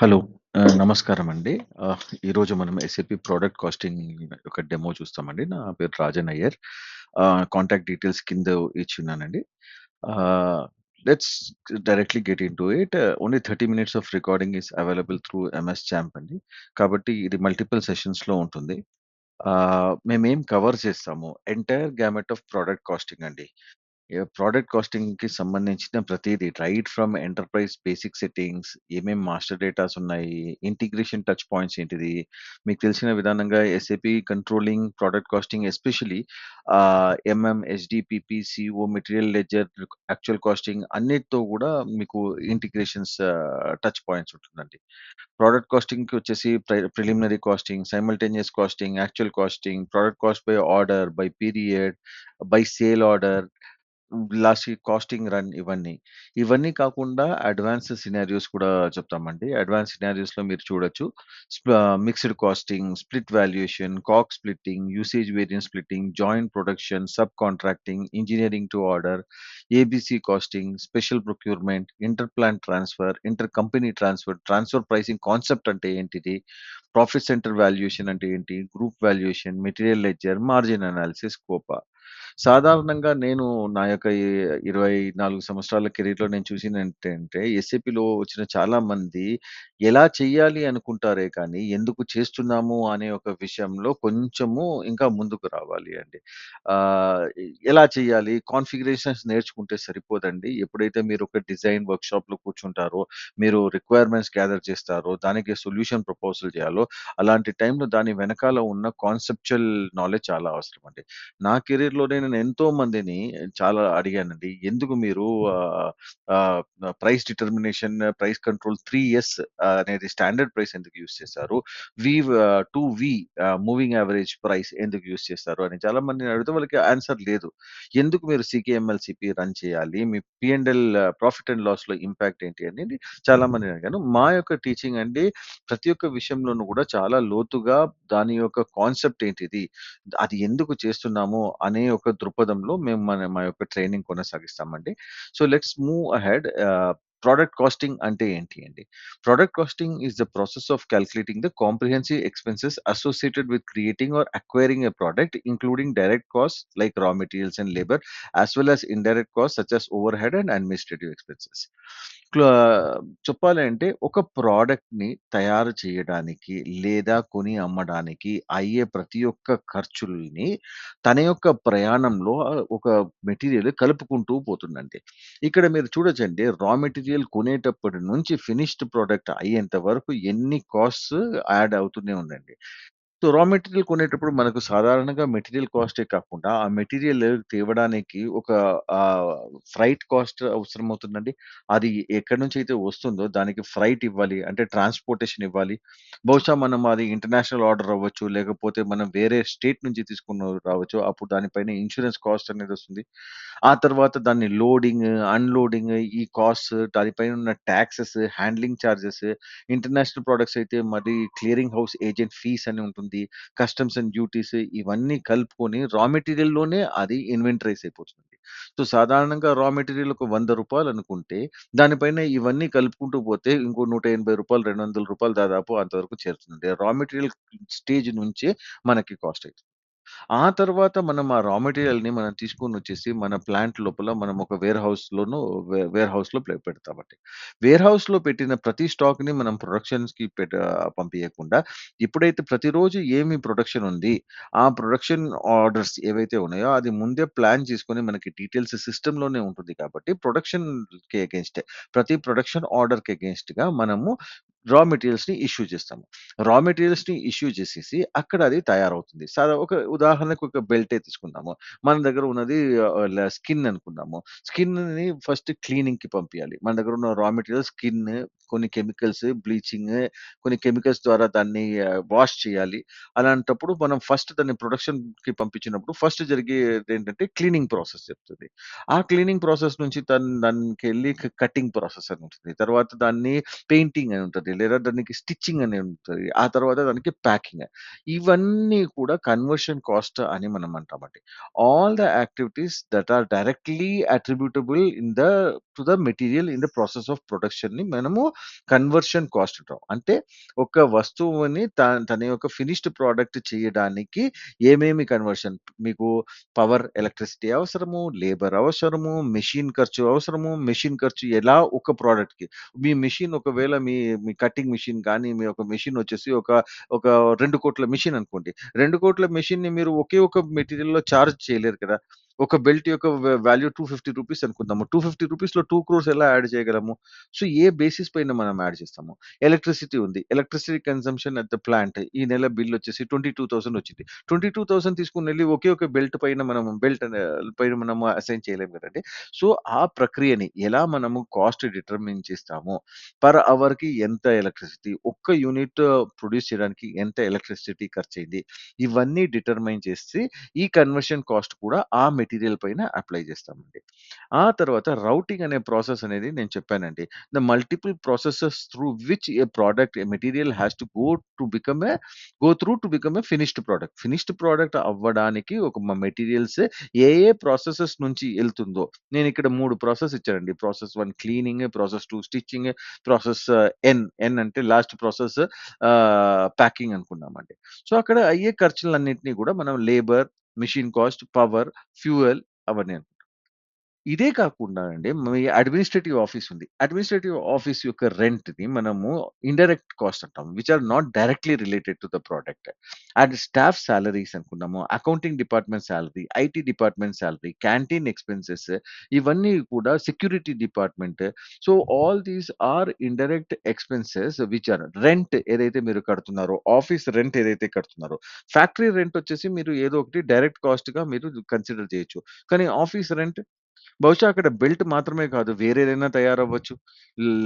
Hello. నమస్కారమండి. ఈరోజు మనం ఎస్ఏపీ ప్రొడక్ట్ కాస్టింగ్ యొక్క డెమో చూస్తామండి. నా పేరు రాజన్ అయ్యర్. కాంటాక్ట్ డీటెయిల్స్ కింద ఇచ్చున్నానండి. Ah, let's directly get into it. Only 30 minutes of recording is available through MS champ అండి. కాబట్టి ఇది మల్టిపుల్ సెషన్స్‌లో ఉంటుంది. మేమేం కవర్ చేస్తాము, entire gamut of product costing అండి. ప్రొడక్ట్ కాస్టింగ్‌కి సంబంధించిన ప్రతీది right from enterprise basic settings, ఏమేం మాస్టర్ డేటాస్ ఉన్నాయి, ఇంటిగ్రేషన్ టచ్ పాయింట్స్ ఏంటిది, మీకు తెలిసిన విధానంగా SAP controlling product costing especially MM, SDPP, CO, material ledger, actual costing అన్నిటితో గూడా మీకు ఇంటిగ్రేషన్స్ టచ్ పాయింట్స్ ఉంటుందండి. ప్రొడక్ట్ కాస్టింగ్‌కి వచ్చేసి preliminary costing, simultaneous costing, actual costing, product cost by order, by period, by sale order, లాస్ట్‌కి costing run ఇవన్నీ. ఇవన్నీ కాకుండా అడ్వాన్స్ సినారియోస్ కూడా చెప్తామండి. అడ్వాన్స్ సినారియోస్‌లో మీరు చూడొచ్చు. Mixed costing, split valuation, COGS splitting, usage variance splitting, joint production, subcontracting, engineering to order, ABC costing, special procurement, inter plant transfer, inter company transfer, transfer pricing concept అంటే ఏంటిది? Profit centre valuation అంటే ఏంటి? Group valuation, material ledger, margin analysis, COPA. సాధారణంగా నేను నా యొక్క 24 సంవత్సరాల కెరీర్‌లో నేను చూసిందేంటంటే, ఎస్ఏపీలో వచ్చిన చాలామంది ఎలా చేయాలి అనుకుంటారే కానీ, ఎందుకు చేస్తున్నాము అనే ఒక విషయంలో కొంచెము ఇంకా ముందుకు రావాలి అండి. ఆహ్, ఎలా చేయాలి? కాన్ఫిగరేషన్స్ నేర్చుకుంటే సరిపోదండి. ఎప్పుడైతే మీరు ఒక డిజైన్ వర్క్‌షాప్‌లో కూర్చుంటారో, మీరు రిక్వైర్మెంట్స్ గ్యాదర్ చేస్తారో, దానికి సొల్యూషన్ ప్రపోజల్ చేయాలో, అలాంటి టైంలో దాని వెనకాల ఉన్న కాన్సెప్చువల్ నాలెడ్జ్ చాలా అవసరం అండి. నా కెరియర్‌లోనే నేను ఎంతో మందిని చాలా అడిగానండి. ఎందుకు మీరు ఆహ్, ఆహ్, ప్రైస్ డిటర్మినేషన్, ప్రైస్ కంట్రోల్ 3 అనేది స్టాండర్డ్ ప్రైస్ ఎందుకు యూజ్ చేశారు? వి 2 మూవింగ్ యావరేజ్ ప్రైస్ ఎందుకు యూజ్ చేస్తారు అని చాలా మందిని అడిగితే వాళ్ళకి ఆన్సర్ లేదు. ఎందుకు మీరు సీకేఎంఎల్ రన్ చేయాలి? మీ పీ&ఎల్ ప్రాఫిట్ అండ్ లాస్‌లో ఇంపాక్ట్ ఏంటి అనేది చాలా మందిని అడిగాను. మా యొక్క టీచింగ్ అండి ప్రతి ఒక్క విషయంలోనూ కూడా చాలా లోతుగా దాని యొక్క కాన్సెప్ట్ ఏంటిది? అది ఎందుకు చేస్తున్నాము అనే ఒక దృక్పథంలో మేము మా యొక్క ట్రైనింగ్ కొనసాగిస్తామండి. So, let's move ahead. Product costing అంటే ఏంటి అండి? Product costing is the process of calculating the comprehensive expenses associated with creating or acquiring a product, including direct costs like raw materials and labour, as well as indirect costs such as overhead and administrative expenses. క్లా చెప్పాలంటే ఒక ప్రొడక్ట్‌ని తయారు చేయడానికి లేదా కొని అమ్మడానికి అయ్యే ప్రతి ఒక్క ఖర్చుల్ని తన యొక్క ప్రయాణంలో ఒక మెటీరియల్ కలుపుకుంటూ పోతుందండి. ఇక్కడ మీరు చూడొచ్చండి, రా మెటీరియల్ కొనేటప్పటి నుంచి ఫినిష్డ్ ప్రొడక్ట్ అయ్యేంత వరకు ఎన్ని కాస్ట్స్ యాడ్ అవుతూనే ఉందండి. సో, రా మెటీరియల్ కొనేటప్పుడు మనకు సాధారణంగా మెటీరియల్ కాస్టే కాకుండా, ఆ మెటీరియల్ తేవడానికి ఒక ఆహ్, ఫ్రైట్ కాస్ట్ అవసరమవుతుందండి. అది ఎక్కడి నుంచైతే వస్తుందో దానికి ఫ్రైట్ ఇవ్వాలి. అంటే ట్రాన్స్‌పోర్టేషన్ ఇవ్వాలి. బహుశా మనం అది ఇంటర్నేషనల్ ఆర్డర్ అవ్వచ్చు. లేకపోతే మనం వేరే స్టేట్ నుంచి తీసుకొని రావచ్చు. అప్పుడు దానిపైన ఇన్స్యూరెన్స్ కాస్ట్ అనేదొస్తుంది. ఆ తర్వాత దాన్ని లోడింగ్, అన్‌లోడింగ్, ఈ కాస్ట్స్, దానిపైన ఉన్న taxes, handling charges, international products అయితే మరి క్లియరింగ్ హౌస్ ఏజెంట్ ఫీస్ అని ఉంటుంది. కస్టమ్స్ అండ్ డ్యూటీస్ ఇవన్నీ కలుపుకొని రా మెటీరియల్‌లోనే అది ఇన్వెంటరైజ్ అయిపోతుంది. సో, సాధారణంగా రా మెటీరియల్ ఒక రూ. 100 అనుకుంటే, దానిపైన ఇవన్నీ కలుపుకుంటూ పోతే ఇంకో రూ. 180, రూ. 200 దాదాపు అంతవరకు చేరుతుంది. రా మెటీరియల్ స్టేజ్ నుంచే మనకి కాస్ట్ అయితుంది. ఆ తర్వాత మనం ఆ రా మెటీరియల్‌ని మనం తీసుకొనొచ్చేసి మన ప్లాంట్ లోపల మనం ఒక వేర్ హౌస్‌లో పెడతామండి. వేర్ హౌస్‌లో పెట్టిన ప్రతి స్టాక్‌ని మనం ప్రొడక్షన్స్‌కి పంపియకుండా, ఎప్పుడైతే ప్రతిరోజు ఏమి ప్రొడక్షన్ ఉంది, ఆ ప్రొడక్షన్ ఆర్డర్స్ ఏవైతే ఉన్నాయో అది ముందే ప్లాన్ చేసుకొని మనకి డీటెయిల్స్ సిస్టమ్‌లోనే ఉంటుంది కాబట్టి ప్రొడక్షన్‌కి అగెయిన్స్టే ప్రతి ప్రొడక్షన్ ఆర్డర్‌కి అగెయిన్స్ట్‌గా మనము రా మెటీరియల్స్‌ని ఇష్యూ చేస్తాము. రా మెటీరియల్స్‌ని ఇష్యూ చేసేసి అక్కడ అది తయారవుతుంది. ఒక ఉదాహరణకు ఒక బెల్టే తీసుకుందాము. మన దగ్గర ఉన్నది స్కిన్ అనుకుందాము. స్కిన్‌ని ఫస్ట్ క్లీనింగ్‌కి పంపియాలి. మన దగ్గర ఉన్న రా మెటీరియల్ స్కిన్, కొన్ని కెమికల్స్, బ్లీచింగ్, కొన్ని కెమికల్స్ ద్వారా దాన్ని వాష్ చేయాలి. అలాంటప్పుడు మనం ఫస్ట్ దాన్ని ప్రొడక్షన్‌కి పంపించినప్పుడు ఫస్ట్ జరిగేదేంటంటే క్లీనింగ్ ప్రాసెస్ చెప్తది. ఆ క్లీనింగ్ ప్రాసెస్ నుంచి దానికెళ్ళి కటింగ్ ప్రాసెస్ అని ఉంటుంది. తర్వాత దాన్ని పెయింటింగ్ అని ఉంటది. ఉంటది. లేదా దానికి స్టిచ్చింగ్ అని ఉంటది. ఆ తర్వాత దానికి ప్యాకింగ్. ఇవన్నీ కూడా కన్వర్షన్ కాస్ట్ అని మనం అంటామండి. All the activities that are directly attributable to the material in the process of ప్రొడక్షన్‌ని మనము కన్వర్షన్ కాస్ట్ అంటాం. అంటే ఒక వస్తువుని తన యొక్క ఫినిష్డ్ ప్రొడక్ట్ చేయడానికి ఏమేమి కన్వర్షన్ మీకు పవర్, ఎలక్ట్రిసిటీ అవసరము, లేబర్ అవసరము, మెషిన్ ఖర్చు అవసరము. మెషిన్ ఖర్చు ఎలా ఒక ప్రొడక్ట్‌కి మీ మెషిన్ ఒకవేళ మీ కటింగ్ మెషిన్ కానీ, మీ యొక్క మెషిన్ వచ్చేసి ఒక 2,00,00,000 మెషిన్ అనుకోండి. 2,00,00,000 మెషిన్‌ని మీరు ఒకే ఒక మెటీరియల్‌లో చార్జ్ చేయలేరు కదా! ఒక బెల్ట్ యొక్క వాల్యూ రూ. 250 అనుకుందాము. రూ. 250లో 2,00,00,000 ఎలా యాడ్ చేయగలము? సో, ఏ బేసిస్ పైన మనం యాడ్ చేస్తాము? ఎలక్ట్రిసిటీ ఉంది. Electricity consumption at the plant ఈ నెల బిల్ వచ్చేసి 22,000 వచ్చింది. 22,000 తీసుకొనెళ్లి ఒకే ఒక బెల్ట్ పైన మనము అసైన్ చేయలేము కదండీ! సో, ఆ ప్రక్రియని ఎలా మనము కాస్ట్ డిటర్మిన్ చేస్తామో, పర్ అవర్‌కి ఎంత ఎలక్ట్రిసిటీ, ఒక్క యూనిట్ ప్రొడ్యూస్ చేయడానికి ఎంత ఎలక్ట్రిసిటీ ఖర్చయింది. ఇవన్నీ డిటర్మైన్ చేసి ఈ కన్వర్షన్ కాస్ట్ కూడా ఆ మెటీరియల్ పైన అప్లై చేస్తామండి. ఆ తర్వాత రౌటింగ్ అనే ప్రాసెస్ అనేది నేను చెప్పానండి. The multiple processes through which A material has to go through to become a finished product. Finished product అవ్వడానికి ఒక మెటీరియల్స్ ఏ ప్రాసెసెస్ నుంచి ఎళ్తుందో, నేనిక్కడ 3 ప్రాసెస్ ఇచ్చానండి. Process 1 cleaning, process 2 stitching, process N అంటే లాస్ట్ ప్రాసెస్ ప్యాకింగ్ అనుకున్నామండి. సో, అక్కడ అయ్యే ఖర్చులన్నిటిని గూడా మనం labour, machine cost, power, fuel అవన్నీ ఇదే కాకుండా అండి మీ అడ్మినిస్ట్రేటివ్ ఆఫీస్ ఉంది. అడ్మినిస్ట్రేటివ్ ఆఫీస్ యొక్క రెంట్‌ని మనము ఇండైరెక్ట్ కాస్ట్ అంటాం. Which are not directly related to the product. And staff salaries అనుకున్నాము. Accounting department salary, IT department salary, canteen expenses ఇవన్నీ కూడా security department. So, all these are indirect expenses which are rent ఏదైతే మీరు కడుతున్నారో, office rent ఏదైతే కడుతున్నారో, factory rent వచ్చేసి మీరు ఏదో ఒకటి డైరెక్ట్ కాస్ట్‌గా మీరు కన్సిడర్ చేయొచ్చు. కానీ ఆఫీస్ రెంట్ బహుశా అక్కడ బెల్ట్ మాత్రమే కాదు. వేరేదైనా తయారవ్వచ్చు.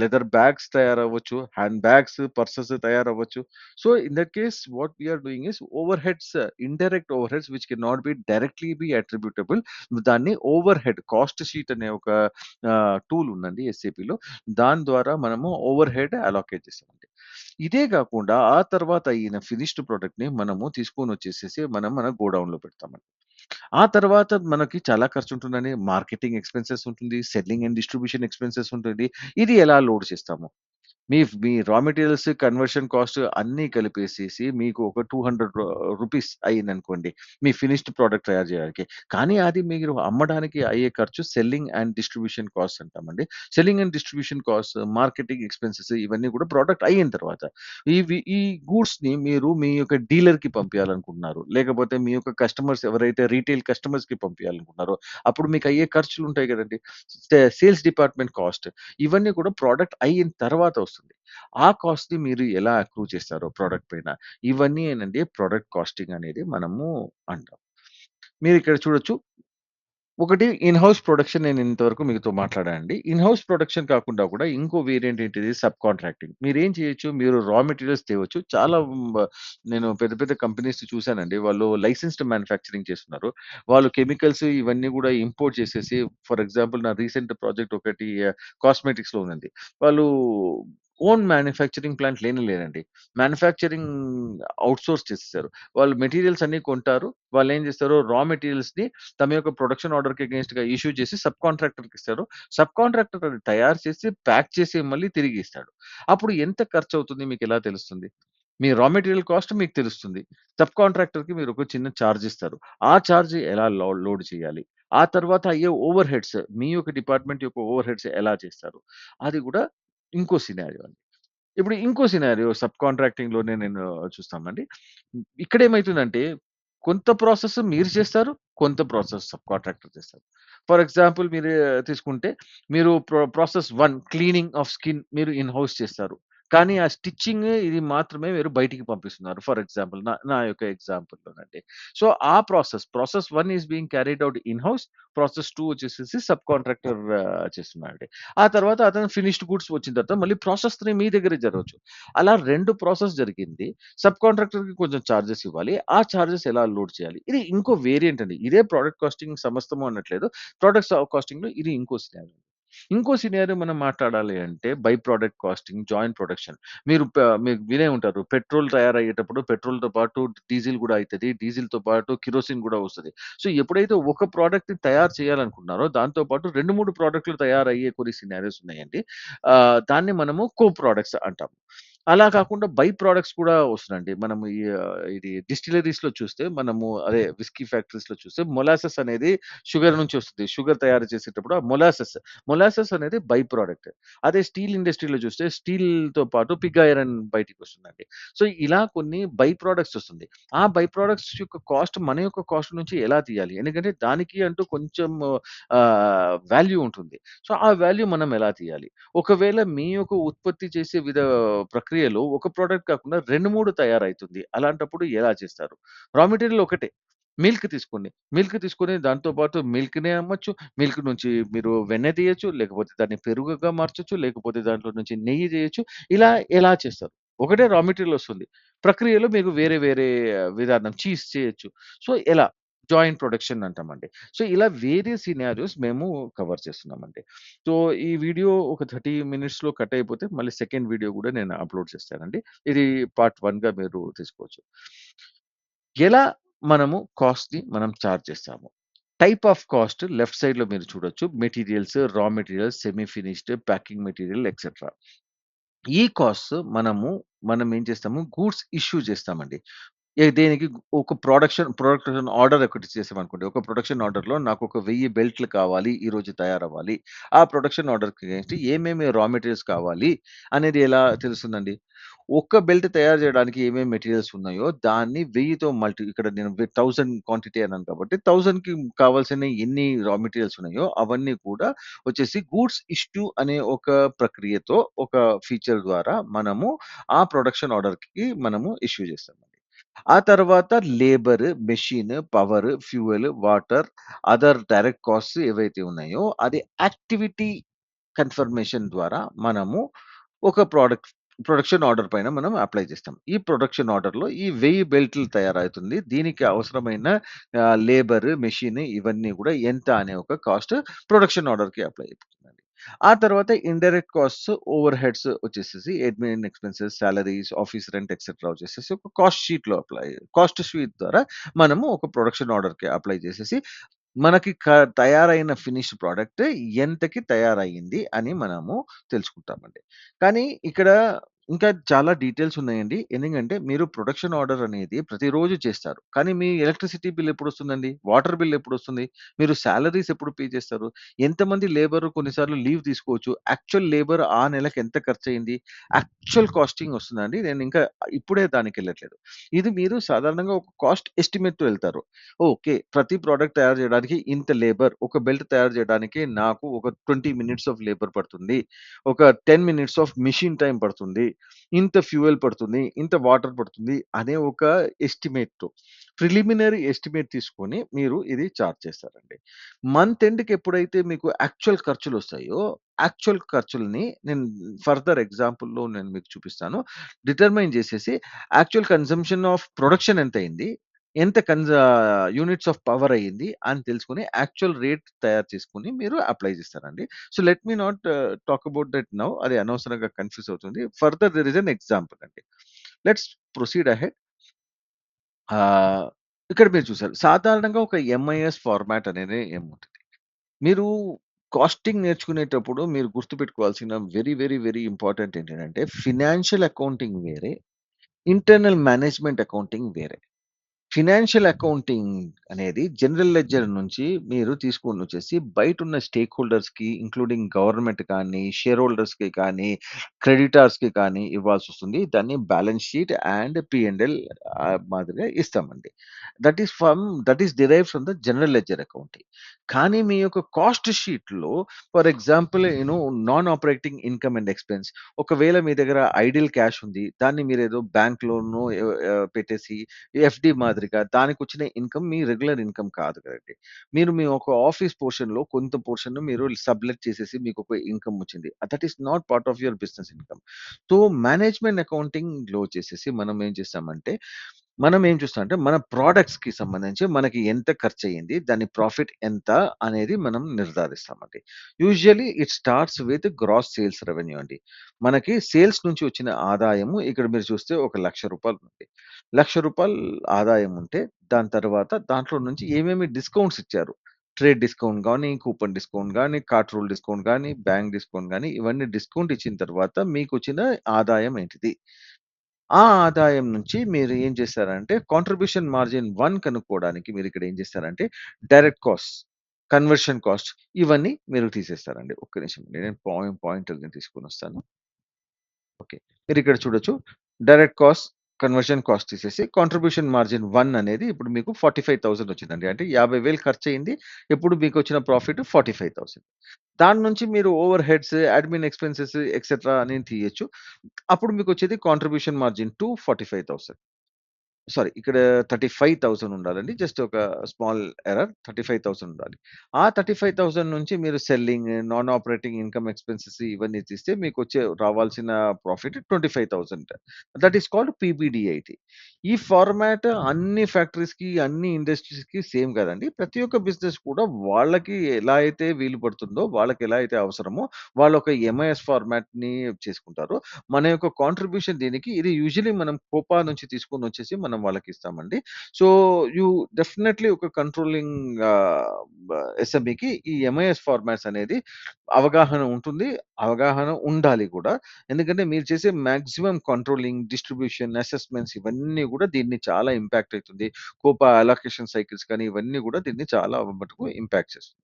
లెదర్ బ్యాగ్స్ తయారవ్వచ్చు. హ్యాండ్ బ్యాగ్స్, పర్సెస్ తయారవ్వచ్చు. So, in that case what we are doing is overheads, indirect overheads which cannot directly be attributable. దాన్ని ఓవర్‌హెడ్ కాస్ట్ షీట్ అనే ఒక టూల్ ఉందండి ఎస్ఏపీలో. దాని ద్వారా మనము ఓవర్‌హెడ్ అలొకేట్ చేస్తామండి. ఇదే కాకుండా ఆ తర్వాత అయిన ఫినిష్డ్ ప్రొడక్ట్‌ని మనము తీసుకొనొచ్చేసేసి మనం మన గోడౌన్‌లో పెడతామండి. ఆ తర్వాత మనకి చాలా ఖర్చుంటుందండి. మార్కెటింగ్ ఎక్స్‌పెన్సెస్ ఉంటుంది. సెల్లింగ్ అండ్ డిస్ట్రిబ్యూషన్ ఎక్స్‌పెన్సెస్ ఉంటుంది. ఇది ఎలా లోడ్ చేస్తాము? మీ రా మెటీరియల్స్, కన్వర్షన్ కాస్ట్ అన్నీ కలిపేసేసి మీకు ఒక 200 రూపీస్ అయిందనుకోండి. మీ ఫినిష్డ్ ప్రొడక్ట్ తయారు చేయడానికి. కానీ అది మీరు అమ్మడానికి అయ్యే ఖర్చు సెల్లింగ్ అండ్ డిస్ట్రిబ్యూషన్ కాస్ట్ అంటామండి. Selling and distribution cost, marketing expenses ఇవన్నీ కూడా ప్రొడక్ట్ అయిన తర్వాత. ఈ గూడ్స్‌ని మీరు మీ యొక్క డీలర్‌కి పంపియాలనుకుంటున్నారు. లేకపోతే మీ యొక్క కస్టమర్స్ ఎవరైతే రీటైల్ కస్టమర్స్‌కి పంపియాలనుకుంటున్నారో, అప్పుడు మీకు అయ్యే ఖర్చులుంటాయి గదండీ! Sales department cost. ఇవన్నీ కూడా ప్రొడక్ట్ అయిన తర్వాత వస్తుంది. ఆ కాస్ట్‌ని మీరు ఎలా అక్రూ చేస్తారో ప్రొడక్ట్ పైన, ఇవన్నీ ఏనండి ప్రొడక్ట్ కాస్టింగ్ అనేది మనము అంటాం. మీరిక్కడ చూడొచ్చు ఒకటి ఇన్ హౌస్ ప్రొడక్షన్ నేను ఇంతవరకు మీతో మాట్లాడానండి. ఇన్ హౌస్ ప్రొడక్షన్ కాకుండా కూడా ఇంకో వేరియంట్ ఏంటిది సబ్ కాంట్రాక్టింగ్. మీరేం చేయొచ్చు, మీరు రా మెటీరియల్స్ తేవచ్చు. చాలా నేను పెద్ద పెద్ద కంపెనీస్ చూసానండి. వాళ్ళు లైసెన్స్డ్ మ్యానుఫ్యాక్చరింగ్ చేస్తున్నారు. వాళ్ళు కెమికల్స్ ఇవన్నీ గూడా ఇంపోర్ట్ చేసేసి ఫర్ ఎగ్జాంపుల్ నా రీసెంట్ ప్రాజెక్ట్ ఒకటి కాస్మెటిక్స్‌లో ఉందండి. వాళ్ళు ఓన్ మ్యానుఫ్యాక్చరింగ్ ప్లాంట్ లేనే లేదండి. మ్యానుఫ్యాక్చరింగ్ ఔట్‌సోర్స్ చేసేసారు. వాళ్ళు మెటీరియల్స్ అన్నీ కొంటారు. వాళ్ళేం చేస్తారు రా మెటీరియల్స్‌ని తమ యొక్క ప్రొడక్షన్ ఆర్డర్‌కి అగెయిన్స్ట్‌గా ఇష్యూ చేసి సబ్ కాంట్రాక్టర్‌కి ఇస్తారు. సబ్ కాంట్రాక్టర్ అది తయారు చేసి, ప్యాక్ చేసి మళ్ళీ తిరిగి ఇస్తాడు. అప్పుడు ఎంత ఖర్చవుతుంది మీకెలా తెలుస్తుంది? మీ రా మెటీరియల్ కాస్ట్ మీకు తెలుస్తుంది. సబ్ కాంట్రాక్టర్‌కి మీరు ఒక చిన్న చార్జ్ ఇస్తారు. ఆ చార్జ్ ఎలా లోడ్ చేయాలి? ఆ తర్వాత అయ్యే ఓవర్‌హెడ్స్ మీ యొక్క డిపార్ట్‌మెంట్ యొక్క ఓవర్‌హెడ్స్ ఎలా చేస్తారు? అది కూడా ఇంకో సినారియో అండి. ఇప్పుడు ఇంకో సినారియో సబ్ కాంట్రాక్టింగ్‌లోనే నేను చూస్తామండి. ఇక్కడేమైతుందంటే కొంత ప్రాసెస్ మీరు చేస్తారు. కొంత ప్రాసెస్ సబ్ కాంట్రాక్టర్ చేస్తారు. ఫర్ ఎగ్జాంపుల్ మీరు తీసుకుంటే మీరు ప్రాసెస్ 1 క్లీనింగ్ ఆఫ్ స్కిన్ మీరు ఇన్ హౌస్ చేస్తారు. కానీ ఆ స్టిచ్చింగ్ ఇది మాత్రమే మీరు బయటికి పంపిస్తున్నారు. ఫర్ ఎగ్జాంపుల్ నా నా యొక్క ఎగ్జాంపుల్‌లోనండి. సో, ఆ process 1 is being carried out in house. Process 2 వచ్చేసేసి సబ్ కాంట్రాక్టర్ చేస్తున్నాడండి. ఆ తర్వాత అతను ఫినిష్డ్ గూడ్స్ వచ్చిన తర్వాత మళ్ళీ ప్రాసెస్ 3 మీ దగ్గరే జరగొచ్చు. అలా 2 ప్రాసెస్ జరిగింది. సబ్ కాంట్రాక్టర్‌కి కొంచెం చార్జెస్ ఇవ్వాలి. ఆ చార్జెస్ ఎలా లోడ్ చేయాలి? ఇది ఇంకో వేరియంట్ అండి. ఇదే ప్రొడక్ట్ కాస్టింగ్ సమస్తము అనట్లేదు. ప్రొడక్ట్స్ కాస్టింగ్‌లో ఇది ఇంకో సినారియో. ఇంకో సినారియో మనం మాట్లాడాలి అంటే by product costing, joint production. మీరు వినే ఉంటారు. పెట్రోల్ తయారయ్యేటప్పుడు పెట్రోల్‌తో పాటు డీజిల్ గూడా అయితది. డీజిల్‌తో పాటు కిరోసిన్ గూడా వస్తది. సో, ఎప్పుడైతే ఒక ప్రొడక్ట్‌ని తయారు చేయాలనుకుంటున్నారో దాంతో పాటు 2, 3 ప్రొడక్ట్‌లు తయారయ్యే కొన్ని సినారియోస్ ఉన్నాయండి. దాన్ని మనము కో ప్రొడక్ట్స్ అంటాం. అలా కాకుండా బై ప్రొడక్ట్స్ కూడా వస్తున్నాయండి. మనము ఇది డిస్టిల్లరీస్‌లో చూస్తే మనము అదే విస్కీ ఫ్యాక్టరీస్‌లో చూస్తే మొలాసెస్ అనేది షుగర్ నుంచి వస్తది. షుగర్ తయారు చేసేటప్పుడు ఆ మొలాసెస్ అనేది బై ప్రొడక్ట్. అదే స్టీల్ ఇండస్ట్రీలో చూస్తే స్టీల్‌తో పాటు పిగ్ ఐరన్ బయటికొస్తుందండి. సో, ఇలా కొన్ని బై ప్రొడక్ట్స్ వస్తుంది. ఆ బై ప్రొడక్ట్స్ యొక్క కాస్ట్ మన యొక్క కాస్ట్ నుంచి ఎలా తీయాలి? ఎందుకంటే దానికి అంటూ కొంచెం వాల్యూ ఉంటుంది. సో, ఆ వాల్యూ మనం ఎలా తీయాలి? ఒకవేళ మీ యొక్క ఉత్పత్తి చేసే ప్రక్రియలో ఒక ప్రొడక్ట్ కాకుండా 2, 3 తయారైతుంది. అలాంటప్పుడు ఎలా చేస్తారు? రా మెటీరియల్ ఒకటే. మిల్క్ తీసుకోండి. మిల్క్ తీసుకొని దాంతో పాటు మిల్క్‌నే అమ్మొచ్చు. మిల్క్ నుంచి మీరు వెన్న తీయొచ్చు. లేకపోతే దాన్ని పెరుగుగా మార్చొచ్చు. లేకపోతే దాంట్లో నుంచి నెయ్యి చేయొచ్చు. ఇలా ఎలా చేస్తారు? ఒకటే రా మెటీరియల్ వస్తుంది. ప్రక్రియలో మీకు వేరే వేరే విధానం చీజ్ చేయొచ్చు. సో, ఎలా? జాయింట్ ప్రొడక్షన్ అంటామండి. సో, ఇలా వేరే సినారియోస్ మేము కవర్ చేస్తున్నామండి. సో, ఈ వీడియో ఒక 30 మినిట్స్‌లో కట్ అయిపోతే మళ్ళీ సెకండ్ వీడియో గూడా నేను అప్‌లోడ్ చేస్తానండి. ఇది పార్ట్ 1గా మీరు తీసుకోవచ్చు. ఎలా మనము కాస్ట్‌ని మనం చార్జ్ చేస్తాము? టైప్ ఆఫ్ కాస్ట్ లెఫ్ట్ సైడ్‌లో మీరు చూడొచ్చు. మెటీరియల్స్, రా materials, semi finished, packing material etcetera. ఈ కాస్ట్స్ మనం ఏం చేస్తాము గూడ్స్ ఇష్యూ చేస్తామండి. దేనికి ఒక ప్రొడక్షన్ ఆర్డర్ ఒకటి చేసామనుకోండి. ఒక ప్రొడక్షన్ ఆర్డర్‌లో నాకొక 1000 బెల్ట్‌లు కావాలి. ఈరోజు తయారవ్వాలి. ఆ ప్రొడక్షన్ ఆర్డర్‌కి ఏంటి ఏమేమి రా మెటీరియల్స్ కావాలి అనేది ఎలా తెలుస్తుందండి? ఒక్క బెల్ట్ తయారు చేయడానికి ఏమేమి మెటీరియల్స్ ఉన్నాయో దాన్ని 1000తో ఇక్కడ నేను 1000 క్వాంటిటీ అన్నాను కాబట్టి 1000కి కావాల్సిన ఎన్ని రా మెటీరియల్స్ ఉన్నాయో అవన్నీ కూడా వచ్చేసి గూడ్స్ ఇష్యూ అనే ఒక ప్రక్రియతో ఒక ఫీచర్ ద్వారా మనము ఆ ప్రొడక్షన్ ఆర్డర్‌కి మనము ఇష్యూ చేస్తామండి. ఆ తర్వాత labour, machine, power, fuel, water, other direct costs ఏవైతే ఉన్నాయో అది యాక్టివిటీ కన్ఫర్మేషన్ ద్వారా మనము ఒక ప్రొడక్షన్ ఆర్డర్ పైన మనం అప్లై చేస్తాం. ఈ ప్రొడక్షన్ ఆర్డర్‌లో ఈ 1000 బెల్టులు తయారవుతుంది. దీనికి అవసరమైన లేబర్, మెషిన్ ఇవన్నీ గూడా ఎంత అనే ఒక కాస్ట్ ప్రొడక్షన్ ఆర్డర్‌కి అప్లై అయిపోతుందండి. ఆ తర్వాత ఇండైరెక్ట్ కాస్ట్స్, ఓవర్ హెడ్స్ వచ్చేసేసి admin expenses, salaries, office rent etcetera వచ్చేసేసి ఒక కాస్ట్ షీట్ ద్వారా మనము ఒక ప్రొడక్షన్ ఆర్డర్‌కి అప్లై చేసేసి మనకి తయారైన ఫినిష్డ్ ప్రొడక్ట్ ఎంతకి తయారయింది అని మనము తెలుసుకుంటామండి. కానీ ఇక్కడ ఇంకా చాలా డీటెయిల్స్ ఉన్నాయండి. ఎందుకంటే మీరు ప్రొడక్షన్ ఆర్డర్ అనేది ప్రతిరోజు చేస్తారు. కానీ మీ ఎలక్ట్రిసిటీ బిల్ ఎప్పుడొస్తుందండి? వాటర్ బిల్ ఎప్పుడొస్తుంది? మీరు సాలరీస్ ఎప్పుడు పే చేస్తారు? ఎంతమంది లేబర్ కొన్నిసార్లు లీవ్ తీసుకోవచ్చు. యాక్చువల్ లేబర్ ఆ నెలకి ఎంత ఖర్చయింది? యాక్చువల్ కాస్టింగ్ వస్తుందండి. నేను ఇంకా ఇప్పుడే దానికెళ్ళట్లేదు. ఇది మీరు సాధారణంగా ఒక కాస్ట్ ఎస్టిమేట్‌తో ఎళ్తారు. ఓకే. ప్రతి ప్రొడక్ట్ తయారు చేయడానికి ఇంత లేబర్. ఒక బెల్ట్ తయారు చేయడానికి నాకు ఒక 20 మినిట్స్ ఆఫ్ లేబర్ పడుతుంది. ఒక 10 మినిట్స్ ఆఫ్ మెషిన్ టైమ్ పడుతుంది. ఇంత ఫ్యూయల్ పడుతుంది. ఇంత వాటర్ పడుతుంది. అనే ఒక ఎస్టిమేట్‌తో ప్రిలిమినరీ ఎస్టిమేట్ తీసుకొని మీరు ఇది చార్జ్ చేస్తారండి. మంత్ ఎండ్‌కి ఎప్పుడైతే మీకు యాక్చువల్ ఖర్చులొస్తాయో, యాక్చువల్ ఖర్చుల్ని నేను ఫర్దర్ ఎగ్జాంపుల్‌లో నేను మీకు చూపిస్తాను. డిటర్మైన్ చేసేసి యాక్చువల్ కన్జంప్షన్ ఆఫ్ ప్రొడక్షన్ ఎంతయింది? ఎంత యూనిట్స్ ఆఫ్ పవర్ అయ్యింది అని తెలుసుకొని యాక్చువల్ రేట్ తయారు చేసుకొని మీరు అప్లై చేస్తారండి. So, let me not talk about that now. అది అనవసరంగా కన్‌ఫ్యూజ్ అవుతుంది. Further there is an example అండి. Let's proceed ahead. ఆహ్, ఇక్కడ మీరు చూసారు. సాధారణంగా ఒక ఎంఐఎస్ ఫార్మాట్ అనేది ఏముంటది. మీరు కాస్టింగ్ నేర్చుకునేటప్పుడు మీరు గుర్తుపెట్టుకోవాల్సిన వెరీ, వెరీ, వెరీ ఇంపార్టెంట్ ఏంటిదంటే ఫినాన్షియల్ అకౌంటింగ్ వేరే, ఇంటర్నల్ మేనేజ్మెంట్ అకౌంటింగ్ వేరే. ఫినాన్షియల్ అకౌంటింగ్ అనేది జనరల్ లెడ్జర్ నుంచి మీరు తీసుకొనొచ్చేసి బయటున్న స్టేక్ హోల్డర్స్‌కి ఇంక్లూడింగ్ గవర్నమెంట్ కానీ, షేర్ హోల్డర్స్‌కి కానీ, క్రెడిటార్స్‌కి కానీ ఇవ్వాల్సొస్తుంది. దాన్ని balance sheet and P and L మాదిరిగా ఇస్తామండి. That is derived from the general ledger accounting. కానీ మీ యొక్క కాస్ట్ షీట్‌లో for example non operating income and expense ఒకవేళ మీ దగ్గర ఐడిల్ క్యాష్ ఉంది. దాన్ని మీరేదో బ్యాంక్‌లోనో పెట్టేసి ఎఫ్‌డి మాదిరిగా దానికొచ్చిన ఇన్‌కమ్ మీ రెగ్యులర్ ఇన్‌కమ్ కాదు కదండీ. మీరు మీ ఒక ఆఫీస్ పోర్షన్‌లో కొంత పోర్షన్ మీరు సబ్లెట్ చేసేసి మీకొక ఇన్‌కమ్ వచ్చింది. That is not part of your business income. So, management అకౌంటింగ్‌లో వచ్చేసేసి మనం ఏం చేస్తామంటే మనం ఏం చూస్తామంటే, మన ప్రొడక్ట్స్‌కి సంబంధించి మనకి ఎంత ఖర్చయింది, దాని ప్రాఫిట్ ఎంత అనేది మనం నిర్ధారిస్తామండి. Usually it starts with gross sales revenue అండి. మనకి సేల్స్ నుంచి వచ్చిన ఆదాయము ఇక్కడ మీరు చూస్తే ఒక రూ. 1,00,000 ఉంది. రూ. 1,00,000 ఆదాయం ఉంటే, దాని తర్వాత దాంట్లో నుంచి ఏమేమి డిస్కౌంట్స్ ఇచ్చారు. ట్రేడ్ డిస్కౌంట్ గాని, కూపన్ డిస్కౌంట్ గాని, కార్ట్ రూల్ డిస్కౌంట్ గాని, బ్యాంక్ డిస్కౌంట్ గాని, ఇవన్నీ డిస్కౌంట్ ఇచ్చిన తర్వాత మీకొచ్చిన ఆదాయం ఏంటిది? ఆ ఆదాయం నుంచి మీరు ఏం చేశారంటే కాంట్రిబ్యూషన్ మార్జిన్ 1 కనుక్కోవడానికి మీరిక్కడ ఏం చేస్తారంటే డైరెక్ట్ కాస్ట్, కన్వర్షన్ కాస్ట్ ఇవన్నీ మీరు తీసేస్తారండి. ఒక్క నిమిషం అండి. నేను పాయింటర్‌ని తీసుకొనొస్తాను. ఓకే. మీరిక్కడ చూడొచ్చు. డైరెక్ట్ కాస్ట్, కన్వర్షన్ కాస్ట్ తీసేసి కాంట్రిబ్యూషన్ మార్జిన్ 1 అనేది ఇప్పుడు మీకు 45,000 వచ్చిందండి. అంటే 50,000 ఖర్చయింది. ఇప్పుడు మీకొచ్చిన ప్రాఫిట్ 45,000. దాని నుంచి మీరు over heads, admin expenses etcetera అని తీయొచ్చు. అప్పుడు మీకొచ్చేది కాంట్రిబ్యూషన్ మార్జిన్ 2 45,000. సారీ ఇక్కడ 35,000 ఉండాలండి. జస్ట్ ఒక స్మాల్ ఎర్రర్ 35,000 ఉండాలి. ఆ 35,000 నుంచి మీరు selling, non operating income expenses ఇవన్నీ తీస్తే మీకొచ్చే రావాల్సిన profit 25,000. That is called PBDIT. ఈ ఫార్మాట్ అన్ని ఫ్యాక్టరీస్‌కి, అన్ని ఇండస్ట్రీస్‌కి సేమ్ కాదండి. ప్రతి ఒక్క బిజినెస్ కూడా వాళ్ళకి ఎలా అయితే వీలు పడుతుందో, వాళ్ళకి ఎలా అయితే అవసరమో వాళ్ళొక ఎంఐఎస్ ఫార్మాట్‌ని చేసుకుంటారు. మన యొక్క కాంట్రిబ్యూషన్ దీనికి ఇది యూజువల్లీ మనం కోపా నుంచి తీసుకొనొచ్చేసి మనం వాళ్ళకిస్తామండి. సో, యూ డెఫినైట్‌లీ ఒక కంట్రోలింగ్ బ ఎస్ఎంఈకి ఈ ఎంఐఎస్ ఫార్మాట్స్ అనేది అవగాహన ఉంటుంది. అవగాహన ఉండాలి కూడా. ఎందుకంటే మీరు చేసే మాక్సిమం కంట్రోలింగ్, డిస్ట్రిబ్యూషన్, అసెస్‌మెంట్స్ ఇవన్నీ కూడా దీన్ని చాలా ఇంపాక్ట్ అయితుంది. కోపా అలొకేషన్ సైకిల్స్ కానీ ఇవన్నీ కూడా దీన్ని చాలా మటుకు ఇంపాక్ట్ చేస్తుంది.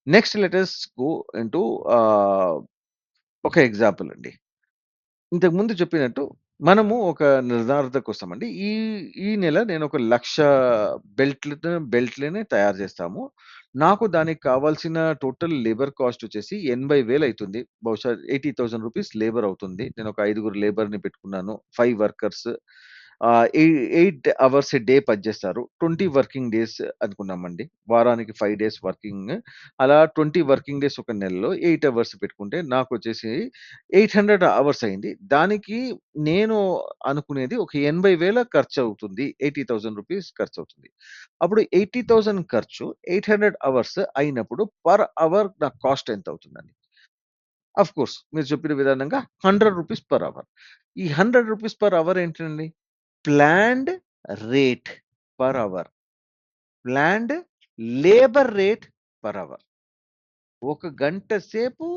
Next let us go into ah, ఒక ఎగ్జాంపుల్ అండి. ఇంతకుముందు చెప్పినట్టు మనము ఒక నిర్ధారణకొస్తామండి. ఈ ఈ నెల నేనొక 1,00,000 బెల్ట్‌లని తయారు చేస్తాము. నాకు దానికి కావాల్సిన టోటల్ లేబర్ కాస్ట్ వచ్చేసి 80,000 అయితుంది. బహుశా రూ. 80,000 లేబర్ అవుతుంది. నేనొక 5గురు లేబర్‌ని పెట్టుకున్నాను. 5 వర్కర్స్. 8 అవర్స్ ఎ డే పనిచేస్తారు. 20 వర్కింగ్ డేస్ అనుకున్నామండి. వారానికి 5 డేస్ వర్కింగ్. అలా 20 వర్కింగ్ డేస్ ఒక నెలలో 8 అవర్స్ పెట్టుకుంటే నాకొచ్చేసి 800 అవర్స్ అయింది. దానికి నేను అనుకునేది ఒక 80,000 ఖర్చవుతుంది. రూ. 80,000 ఖర్చవుతుంది. అప్పుడు 80,000 ఖర్చు, 800 అవర్స్ అయినప్పుడు పర్ అవర్ నా కాస్ట్ ఎంతవుతుందండి? ఆఫ్‌కోర్స్ మీరు చెప్పిన విధానంగా రూ. 100 పర్ అవర్. ఈ రూ. 100 పర్ అవర్ ఏంటండి? Planned rate per hour. Planned labour rate per hour. ఒక గంట సేపు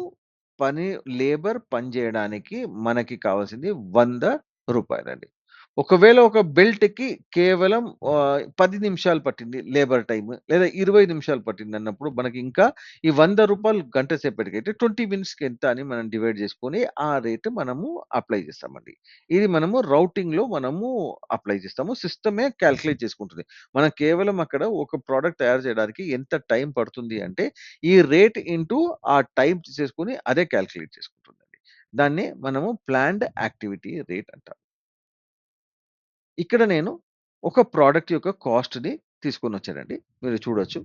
పని లేబర్ పని జేయడానికి మనకి కావాల్సింది రూ. 100 ఒకవేళ ఒక బెల్ట్‌కి కేవలం 10 నిమిషాలు పట్టింది లేబర్ టైమ్ లేదా 20 నిమిషాలు పట్టిందన్నప్పుడు మనకి ఇంకా ఈ రూ. 100 గంట సేపటికైతే 20 మినిట్స్‌కి ఎంత అని మనం డివైడ్ చేసుకొని ఆ రేట్ మనము అప్లై చేస్తామండి. ఇది మనము రౌటింగ్‌లో మనము అప్లై చేస్తాము. సిస్టమే కాలిక్యులేట్ చేసుకుంటుంది. మనం కేవలం అక్కడ ఒక ప్రొడక్ట్ తయారు చేయడానికి ఎంత టైం పడుతుంది అంటే ఈ రేట్ ఇంటూ ఆ టైమ్ తీసేసుకొని అదే కాలిక్యులేట్ చేసుకుంటుందండి. దాన్ని మనము ప్లాన్డ్ యాక్టివిటీ రేట్ అంటాం. ఇక్కడ నేను ఒక ప్రొడక్ట్ యొక్క కాస్ట్‌ని తీసుకొనొచ్చానండి. మీరు చూడొచ్చు.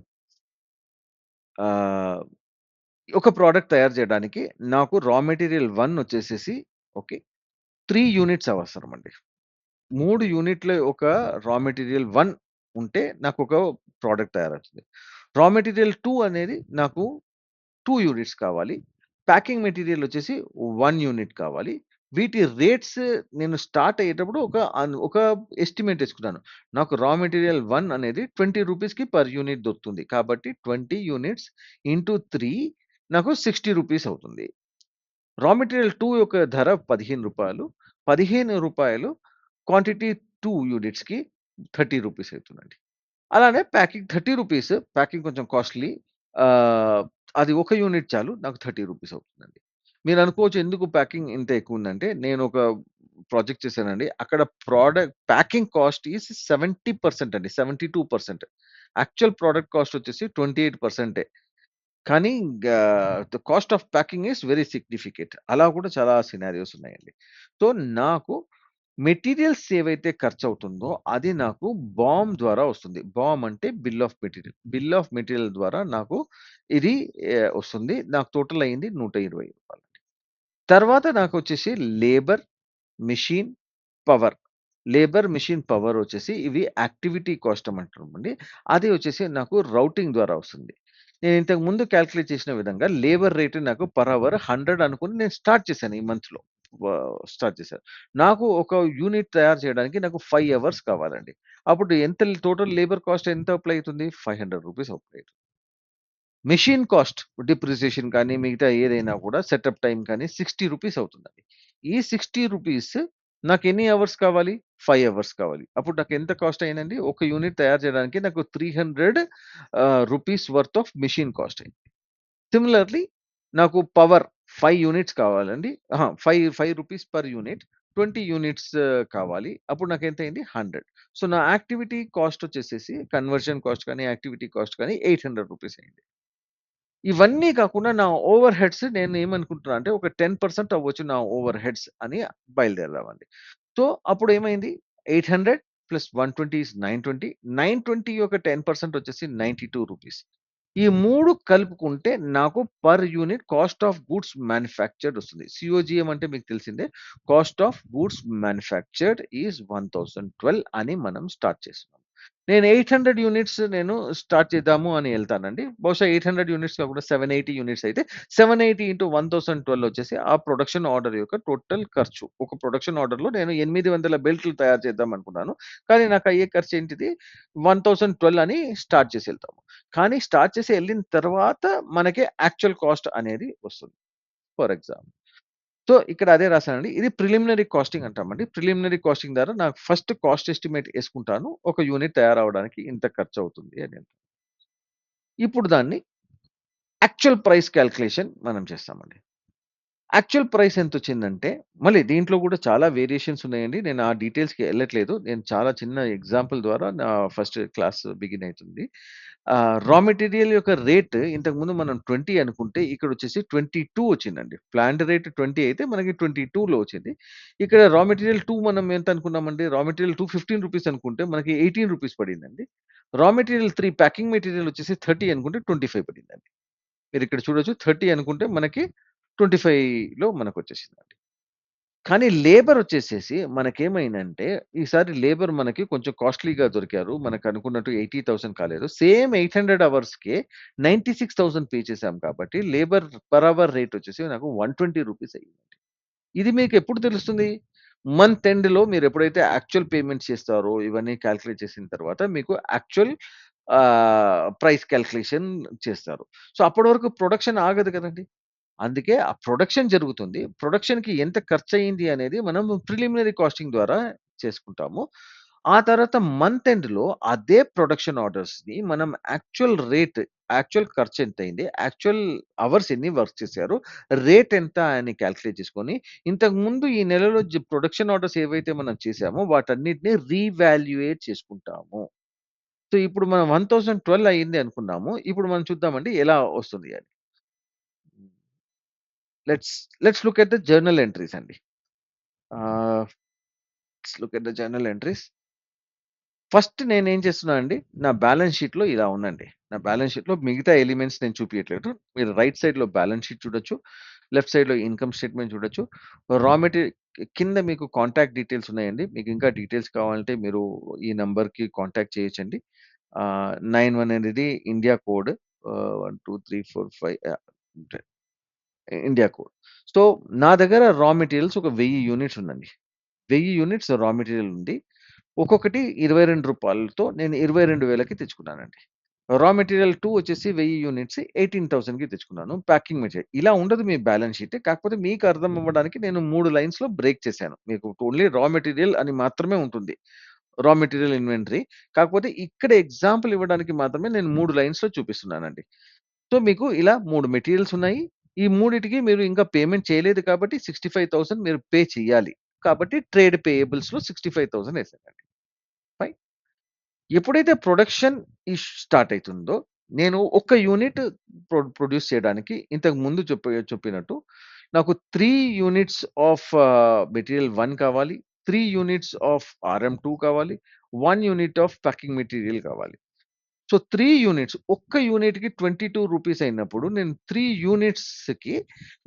ఆహ్, ఒక ప్రొడక్ట్ తయారు చేయడానికి నాకు రా మెటీరియల్ 1 వచ్చేసేసి ఓకే. 3 యూనిట్స్ అవసరమండి. 3 యూనిట్ల ఒక రా మెటీరియల్ 1 ఉంటే నాకొక ప్రొడక్ట్ తయారవుతుంది. రా మెటీరియల్ 2 అనేది నాకు 2 యూనిట్స్ కావాలి. ప్యాకింగ్ మెటీరియల్ వచ్చేసి 1 యూనిట్ కావాలి. వీటి రేట్స్ నేను స్టార్ట్ అయ్యేటప్పుడు ఒక ఎస్టిమేట్ ఏసుకున్నాను. నాకు రా మెటీరియల్ 1 అనేది రూ. 20కి పర్ యూనిట్ దొరుకుతుంది. కాబట్టి 20 యూనిట్స్ ఇంటూ 3 నాకు రూ. 60 అవుతుంది. రా మెటీరియల్ 2 యొక్క ధర రూ. 15. రూ. 15 క్వాంటిటీ 2 యూనిట్స్‌కి రూ. 30 అవుతుందండి. అలానే ప్యాకింగ్ ప్యాకింగ్ కొంచెం కాస్ట్‌లీ. ఆహ్, అది ఒక యూనిట్ చాలు. నాకు రూ. 30 అవుతుందండి. మీరనుకోవచ్చు ఎందుకు ప్యాకింగ్ ఇంత ఎక్కువుందంటే, నేనొక ప్రాజెక్ట్ చేశానండి. అక్కడ ప్యాకింగ్ కాస్ట్ ఈస్ 70% అండి. 72%. యాక్చువల్ ప్రొడక్ట్ కాస్ట్ వచ్చేసి 28% కానీ the cost of packing is very significant. అలా కూడా చాలా సినారియోస్ ఉన్నాయండి. సో, నాకు మెటీరియల్స్ ఏవైతే ఖర్చవుతుందో అది నాకు ద్వారా వస్తుంది. అంటే bill of material. Bill of material ద్వారా నాకు ఇది వస్తుంది. నాకు టోటల్ అయింది రూ. 120. తర్వాత నాకొచ్చేసి labour, machine, power. Labour, machine power వచ్చేసి ఇవి యాక్టివిటీ కాస్ట్ అంటామండి. అది వచ్చేసి నాకు రౌటింగ్ ద్వారా వస్తుంది. నేను ఇంతకు ముందు కాలిక్యులేట్ చేసిన విధంగా లేబర్ రేట్ నాకు పర్ అవర్ 100 అనుకుని నేను స్టార్ట్ చేశాను ఈ మంత్‌లో. స్టార్ట్ చేశాను. నాకు ఒక యూనిట్ తయారు చేయడానికి నాకు 5 అవర్స్ కావాలండి. అప్పుడు ఎంత టోటల్ లేబర్ కాస్ట్ ఎంత అప్లై అవుతుంది? రూ. 500 అప్లై అవుతుంది. మెషిన్ కాస్ట్ డిప్రిసియేషన్ కానీ, మిగతా ఏదైనా కూడా సెటప్ టైమ్ కానీ రూ. 60 అవుతుందండి. ఈ రూ. 60 నాకెన్ని అవర్స్ కావాలి? 5 అవర్స్ కావాలి. అప్పుడు నాకెంత కాస్ట్ అయిందండి? ఒక యూనిట్ తయారు చేయడానికి నాకు 300 rupees worth of machine cost అయింది. సిమిలర్‌లీ నాకు పవర్ 5 యూనిట్స్ కావాలండి. అహా! 5 రూపీస్ పర్ యూనిట్. 20 యూనిట్స్ కావాలి. అప్పుడు నాకెంతయింది? 100. సో, నా యాక్టివిటీ కాస్ట్ వచ్చేసేసి కన్వర్షన్ కాస్ట్ కానీ, యాక్టివిటీ కాస్ట్ కానీ రూ. 800 అయింది. ఇవన్నీ కాకుండా నా ఓవర్ హెడ్స్ నేను ఏమనుకుంటున్నా అంటే ఒక 10% అవ్వచ్చు నా ఓవర్ హెడ్స్ అని బయలుదేరదామండి. సో, అప్పుడేమైంది 800 ప్లస్ 120 ఈస్ 920. 920 యొక్క 10% వచ్చేసి రూ. 92. ఈ 3 కలుపుకుంటే నాకు per unit cost of goods manufactured వస్తుంది. సీఓజీఎం అంటే మీకు తెలిసిందే. Cost of goods manufactured is 1012 అని మనం స్టార్ట్ చేస్తున్నాం. నేను 800 యూనిట్స్ స్టార్ట్ చేద్దాము అని ఎళ్తానండి. బహుశా 800 యూనిట్స్ కాకుండా 780 యూనిట్స్ అయితే 780 ఇంటూ 1012 వచ్చేసి ఆ ప్రొడక్షన్ ఆర్డర్ యొక్క టోటల్ ఖర్చు. ఒక ప్రొడక్షన్ ఆర్డర్‌లో నేను 800 బెల్టులు తయారు చేద్దాం అనుకున్నాను. కానీ నాకు అయ్యే ఖర్చు ఏంటిది 1012 అని స్టార్ట్ చేసి ఎళ్తాము. కానీ స్టార్ట్ చేసి ఎళ్ళిన తర్వాత మనకి యాక్చువల్ కాస్ట్ అనేది వస్తుంది. For example. సో, ఇక్కడ అదే రాసానండి. ఇది ప్రిలిమినరీ కాస్టింగ్ అంటామండి. ప్రిలిమినరీ కాస్టింగ్ ద్వారా నాకు ఫస్ట్ కాస్ట్ ఎస్టిమేట్ యేసుకుంటాను. ఒక యూనిట్ తయారవ్వడానికి ఇంత ఖర్చవుతుంది అని. ఇప్పుడు దాన్ని యాక్చువల్ ప్రైస్ కాలిక్యులేషన్ మనం చేస్తామండి. యాక్చువల్ ప్రైస్ ఎంతొచ్చిందంటే, మళ్ళీ దీంట్లో గూడా చాలా వేరియేషన్స్ ఉన్నాయండి. నేను ఆ డీటెయిల్స్‌కి ఎళ్ళట్లేదు. నేను చాలా చిన్న ఎగ్జాంపుల్ ద్వారా నా ఫస్ట్ క్లాస్ బిగిన్ అయితుంది. రా మెటీరియల్ యొక్క రేట్ ఇంతకుముందు మనం 20 అనుకుంటే, ఇక్కడొచ్చేసి 22 వచ్చిందండి. ప్లాన్డ్ రేట్ 20 అయితే మనకి 22లో వచ్చింది. ఇక్కడ రా మెటీరియల్ 2 మనం ఎంత అనుకున్నామండి? రా మెటీరియల్ 2 రూ. 15 అనుకుంటే మనకి రూ. 18 పడిందండి. రా మెటీరియల్ 3 ప్యాకింగ్ మెటీరియల్ వచ్చేసి 30 అనుకుంటే 25 పడిందండి. మీరిక్కడ చూడొచ్చు 30 అనుకుంటే మనకి 25లో మనకొచ్చేసిందండి. కానీ లేబర్ వచ్చేసేసి మనకేమైందంటే, ఈసారి లేబర్ మనకి కొంచెం కాస్ట్‌లీగా దొరికారు. మనకనుకున్నట్టు 80,000 కాలేదు. సేమ్ 800 అవర్స్‌కే 96,000 పే చేసాం కాబట్టి, లేబర్ పర్ అవర్ రేట్ వచ్చేసి నాకు రూ. 120 అయిందండి. ఇది మీకెప్పుడు తెలుస్తుంది? మంత్ ఎండ్‌లో మీరెప్పుడైతే యాక్చువల్ పేమెంట్స్ చేస్తారో, ఇవన్నీ కాలిక్యులేట్ చేసిన తర్వాత మీకు యాక్చువల్ ప్రైస్ కాలిక్యులేషన్ చేస్తారు. సో, అప్పటి వరకు ప్రొడక్షన్ ఆగదు కదండీ! అందుకే ఆ ప్రొడక్షన్ జరుగుతుంది. ప్రొడక్షన్‌కి ఎంత ఖర్చయింది అనేది మనం ప్రిలిమినరీ కాస్టింగ్ ద్వారా చేసుకుంటాము. ఆ తర్వాత మంత్ ఎండ్‌లో అదే ప్రొడక్షన్ ఆర్డర్స్‌ని మనం యాక్చువల్ ఖర్చెంతయింది, యాక్చువల్ అవర్స్ ఎన్ని వర్క్ చేశారు, రేట్ ఎంత అని కాలిక్యులేట్ చేసుకొని, ఇంతకుముందు ఈ నెలలో ప్రొడక్షన్ ఆర్డర్స్ ఏవైతే మనం చేశామో వాటన్నిటిని రీవాల్యుయేట్ చేసుకుంటాము. సో, ఇప్పుడు మనం 1012 అయింది అనుకున్నాము. ఇప్పుడు మనం చూద్దామండి ఎలా వస్తుంది అని. Let's let's look at the journal entries అండి. ఆహ్, let's look at the journal entries. First నేనేం చేస్తున్నానండి, నా బ్యాలెన్స్ షీట్‌లో ఇలా ఉందండి. నా బ్యాలెన్స్ షీట్‌లో మిగతా ఎలిమెంట్స్ నేను చూపియట్లేదు. మీరు రైట్ సైడ్‌లో బ్యాలెన్స్ షీట్ చూడొచ్చు. లెఫ్ట్ సైడ్‌లో ఇన్‌కమ్ స్టేట్‌మెంట్ చూడొచ్చు. రా మెటీరియల్ కింద మీకు కాంటాక్ట్ డీటెయిల్స్ ఉన్నాయండి. మీకు ఇంకా డీటెయిల్స్ కావాలంటే మీరు ఈ నంబర్‌కి కాంటాక్ట్ చేయొచ్చండి. 91 అనేది India code. 1, 2, 3, 4, 5 India code. So, నా దగ్గర రా మెటీరియల్స్ ఒక 1000 యూనిట్స్ ఉందండి. 1000 యూనిట్స్ రా మెటీరియల్ ఉంది. ఒక్కొక్కటి రూ. 22తో నేను 22,000కి తెచ్చుకున్నానండి. రా మెటీరియల్ 2 వచ్చేసి 1000 యూనిట్స్ 18,000కి తెచ్చుకున్నాను. Packing material. ఇలా ఉండదు మీ బ్యాలెన్స్ షీట్. కాకపోతే మీకు అర్థం అవ్వడానికి నేను 3 లైన్స్‌లో బ్రేక్ చేశాను. మీకు ఓన్లీ రా మెటీరియల్ అని మాత్రమే ఉంటుంది. Raw material inventory. కాకపోతే ఇక్కడ ఎగ్జాంపుల్ ఇవ్వడానికి మాత్రమే నేను 3 లైన్స్‌లో చూపిస్తున్నానండి. సో, మీకు ఇలా 3 మెటీరియల్స్ ఉన్నాయి. ఈ మూడిటికి మీరు ఇంకా పేమెంట్ చేయలేదు కాబట్టి 65,000 మీరు పే చేయాలి. కాబట్టి ట్రేడ్ పేయబుల్స్‌లో 65,000 ఎసానండి. ఫైన్. ఎప్పుడైతే ప్రొడక్షన్ స్టార్ట్ అయితుందో, నేను ఒక్క యూనిట్ ప్రొడ్యూస్ చేయడానికి ఇంతకు ముందు చెప్పినట్టు నాకు 3 యూనిట్స్ ఆఫ్ మెటీరియల్ 1 కావాలి. 3 యూనిట్స్ ఆఫ్ RM2 కావాలి. 1 యూనిట్ ఆఫ్ ప్యాకింగ్ మెటీరియల్ కావాలి. సో, 3 యూనిట్స్ ఒక్క యూనిట్‌కి రూ. 22 అయినప్పుడు నేను 3 యూనిట్స్‌కి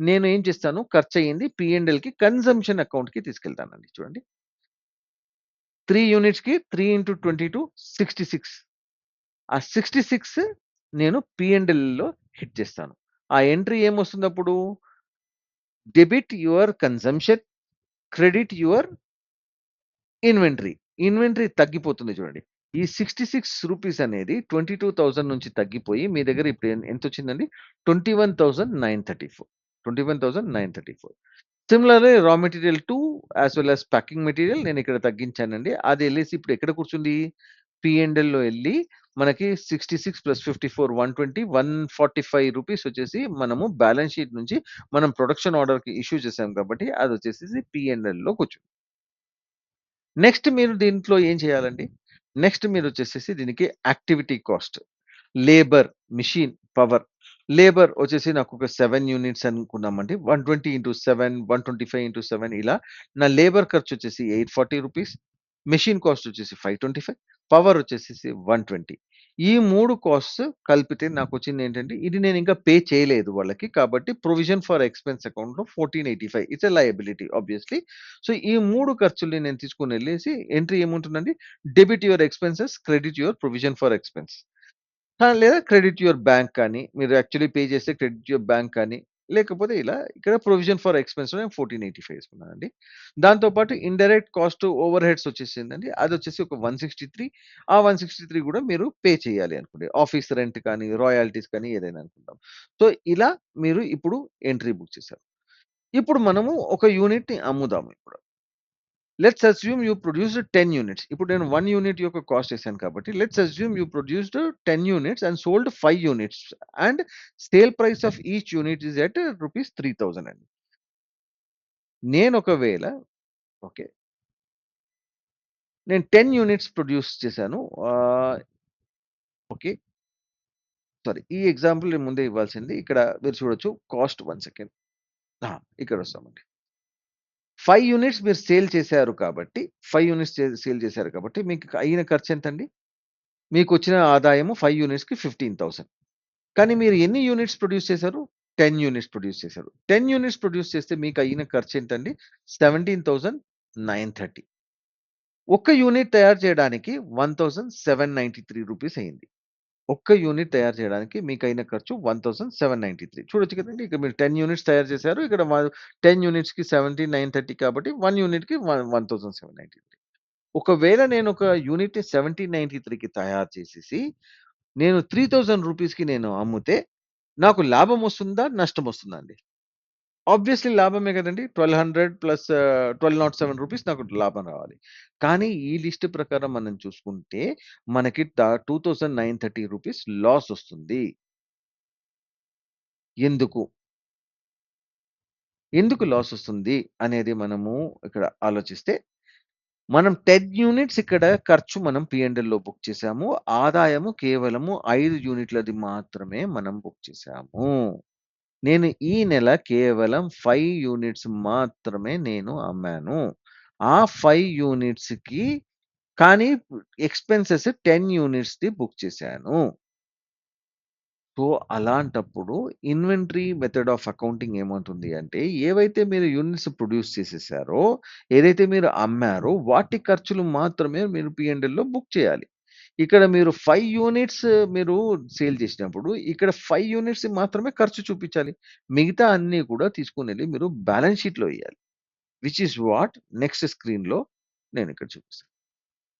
నేను ఏం చేస్తాను ఖర్చయింది పీ&ఎల్‌కి కన్జంప్షన్ అకౌంట్‌కి తీసుకెళ్తానండి చూడండి. 3 యూనిట్స్‌కి 3 ఇంటూ 22 66. ఆ 66 నేను పీ&ఎల్‌లో హిట్ చేస్తాను. ఆ ఎంట్రీ ఏమొస్తుందప్పుడు? Debit your consumption, credit your inventory. Inventory తగ్గిపోతుంది చూడండి. ఈ రూ. 66 అనేది 22,000 నుంచి తగ్గిపోయి మీ దగ్గర ఇప్పుడు ఎంతొచ్చిందండి? 21,934. 21,934. Similarly raw material 2 as well as packing material నేనిక్కడ తగ్గించానండి. అది ఎళ్ళేసి ఇప్పుడు ఎక్కడ కూర్చుంది? పీ&ఎల్‌లో ఎళ్లి మనకి 66 + 54 120 145 వచ్చేసి మనము బ్యాలెన్స్ షీట్ నుంచి మనం ప్రొడక్షన్ ఆర్డర్‌కి ఇష్యూ చేసాం కాబట్టి అదొచ్చేసేసి పీ&ఎల్‌లో కూర్చుంది. నెక్స్ట్ మీరు దీంట్లో ఏం చేయాలండి? నెక్స్ట్ మీరొచ్చేసేసి దీనికి activity cost, labour, machine, power. Labour వచ్చేసి నాకొక 7 యూనిట్స్ అనుకున్నామండి. 120 ఇంటూ 7, 125 ఇంటూ 7 ఇలా నా లేబర్ ఖర్చొచ్చేసి రూ. 840. మెషిన్ కాస్ట్ వచ్చేసి 525. పవర్ వచ్చేసేసి 120. ఈ 3 కాస్ట్స్ కలిపితే నాకొచ్చిందేంటంటే, ఇది నేనింకా పే చేయలేదు వాళ్ళకి. కాబట్టి ప్రొవిజన్ ఫర్ ఎక్స్‌పెన్స్ అకౌంట్‌లో 1485 it's a liability obviously. So, ఈ 3 ఖర్చుల్ని నేను తీసుకొనెళ్ళేసి ఎంట్రీ ఏముంటుందండి? Debit your expenses, credit your provision for expense. లేదా క్రెడిట్ యువర్ బ్యాంక్ కానీ, మీరు యాక్చువల్లీ పే చేస్తే క్రెడిట్ యువర్ బ్యాంక్ కానీ, లేకపోతే ఇలా ఇక్కడ ప్రొవిజన్ ఫర్ ఎక్స్‌పెన్స్‌లో నేను 1485 ఏసుకున్నానండి. దాంతో పాటు ఇండైరెక్ట్ కాస్ట్ ఓవర్ హెడ్స్ వచ్చేసిందండి. అదొచ్చేసి ఒక 163. ఆ 163 కూడా మీరు పే చేయాలి అనుకోండి. ఆఫీస్ రెంట్ కానీ, రాయల్టీస్ కానీ ఏదైనా అనుకుందాం. సో, ఇలా మీరు ఇప్పుడు ఎంట్రీ బుక్ చేశారు. ఇప్పుడు మనము ఒక యూనిట్‌ని అమ్ముదాము ఇప్పుడు. Let's assume you produced 10 units. ఇప్పుడు నేను 1 యూనిట్ యొక్క కాస్ట్ ఏసాను కాబట్టి let's assume you produced 10 units and sold 5 units and sale price of each unit is at rupees 3000 అండి. నేనొకవేళ ఓకే. నేను 10 యూనిట్స్ ప్రొడ్యూస్ చేశాను. ఓకే. సారీ. ఈ ఎగ్జాంపుల్ నేను ముందే ఇవ్వాల్సింది. ఇక్కడ మీరు చూడొచ్చు కాస్ట్ 1 సెకండ్. ఆ! ఇక్కడొస్తామండి. 5 యూనిట్స్ మీరు సేల్ చేశారు కాబట్టి 5 యూనిట్స్ సేల్ చేశారు కాబట్టి మీకు అయిన ఖర్చెంతండి? మీకొచ్చిన ఆదాయము 5 యూనిట్స్‌కి 15,000. కానీ మీరు ఎన్ని యూనిట్స్ ప్రొడ్యూస్ చేశారు? 10 యూనిట్స్ ప్రొడ్యూస్ చేశారు. 10 యూనిట్స్ ప్రొడ్యూస్ చేస్తే మీకయిన ఖర్చెంతండి? 17,930. ఒక్క యూనిట్ తయారు చేయడానికి రూ. 1,793 అయింది. ఒక్క యూనిట్ తయారు చేయడానికి మీకయిన ఖర్చు 1,793. చూడొచ్చు కదండీ! ఇక్కడ మీరు 10 యూనిట్స్ తయారు చేశారు. ఇక్కడ 10 యూనిట్స్‌కి 17,930 కాబట్టి 1 యూనిట్‌కి 1,793. ఒకవేళ నేనొక యూనిట్‌ని 1793కి తయారు చేసేసి నేను రూ. 3,000కి నేను అమ్మితే నాకు లాభమొస్తుందా? నష్టమొస్తుందా అండి? ఆబ్వియస్‌లీ లాభమే గదండీ! 1200 ప్లస్ 1207 నాకు లాభం రావాలి. కానీ ఈ లిస్ట్ ప్రకారం మనం చూసుకుంటే మనకి 2,930 లాసొస్తుంది. ఎందుకు? ఎందుకు లాసొస్తుంది అనేది మనము ఇక్కడ ఆలోచిస్తే, మనం 10 యూనిట్స్ ఇక్కడ ఖర్చు మనం పీ&ఎల్‌లో బుక్ చేసాము. ఆదాయము కేవలము 5 యూనిట్లది మాత్రమే మనం బుక్ చేసాము. నేను ఈ నెల కేవలం 5 యూనిట్స్ మాత్రమే నేను అమ్మాను. ఆ 5 యూనిట్స్‌కి కానీ ఎక్స్‌పెన్సెస్ 10 యూనిట్స్‌ది బుక్ చేశాను. సో, అలాంటప్పుడు ఇన్వెంటరీ మెథడ్ ఆఫ్ అకౌంటింగ్ ఏమంటుంది అంటే, ఏవైతే మీరు యూనిట్స్ ప్రొడ్యూస్ చేసేసారో, ఏదైతే మీరు అమ్మారో వాటి ఖర్చులు మాత్రమే మీరు పీ&ఎల్‌లో బుక్ చేయాలి. ఇక్కడ మీరు 5 యూనిట్స్ మీరు సేల్ చేసినప్పుడు, ఇక్కడ 5 యూనిట్స్ మాత్రమే ఖర్చు చూపించాలి. మిగతా అన్నీ కూడా తీసుకొనెళ్ళి మీరు బ్యాలెన్స్ షీట్‌లో ఎయ్యాలి. విచ్ ఈస్ వాట్ నెక్స్ట్ స్క్రీన్‌లో నేనిక్కడ చూపిస్తాను.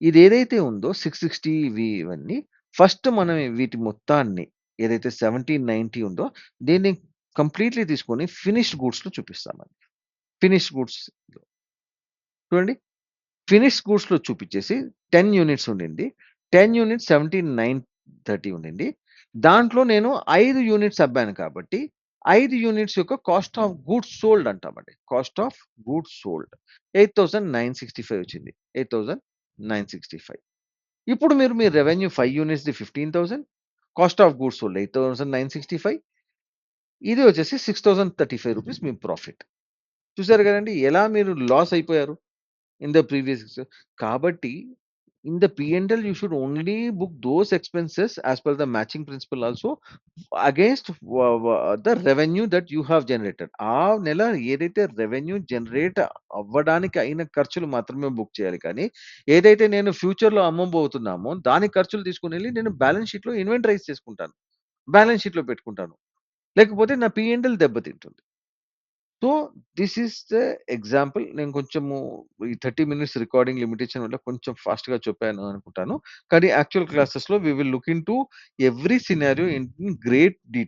ఇదేదైతే ఉందో 660 ఇవన్నీ ఫస్ట్ మనం వీటి మొత్తాన్ని ఏదైతే 1790 ఉందో దీన్ని కంప్లీట్‌లీ తీసుకొని ఫినిష్డ్ గూడ్స్‌లో చూపిస్తామండి. ఫినిష్డ్ గూడ్స్ చూడండి. ఫినిష్డ్ గూడ్స్‌లో చూపిచ్చేసి 10 యూనిట్స్ ఉండింది. 10 యూనిట్స్ 17,930 ఉండింది. దాంట్లో నేను 5 యూనిట్స్ అబ్బాను కాబట్టి 5 యూనిట్స్ యొక్క కాస్ట్ ఆఫ్ గూడ్స్ సోల్డ్ అంటామండి. కాస్ట్ ఆఫ్ గూడ్స్ సోల్డ్ 8,965 వచ్చింది. 8,965. ఇప్పుడు మీరు మీ రెవెన్యూ 5 యూనిట్స్‌ది 15,000 కాస్ట్ ఆఫ్ గూడ్స్ సోల్డ్ 8,965 ఇది వచ్చేసి రూ. 6,035 మీ ప్రాఫిట్. చూసారు గదండీ! ఎలా మీరు లాస్ అయిపోయారు ఇన్ ద ప్రీవియస్ కాబట్టి In the P&L, you should only book those expenses as per the matching principle also against the revenue that you have generated. ఆ నెల ఏదైతే రెవెన్యూ జనరేట్ అవ్వడానికి అయిన ఖర్చులు మాత్రమే బుక్ చేయాలి కానీ, ఏదైతే నేను ఫ్యూచర్‌లో అమ్మబోతున్నామో దాని ఖర్చులు తీసుకొనెళ్ళి నేను బ్యాలెన్స్ షీట్‌లో ఇన్వెంటరైజ్ చేసుకుంటాను. బ్యాలెన్స్ షీట్‌లో పెట్టుకుంటాను. లేకపోతే నా P&L దెబ్బతింటుంది. So, this is the example. నేను కొంచెము ఈ 30 మినిట్స్ రికార్డింగ్ లిమిటేషన్ వల్ల కొంచెం ఫాస్ట్‌గా చెప్పాను అనుకుంటాను. కానీ యాక్చువల్ క్లాసెస్‌లో we will look into every scenario in great detail.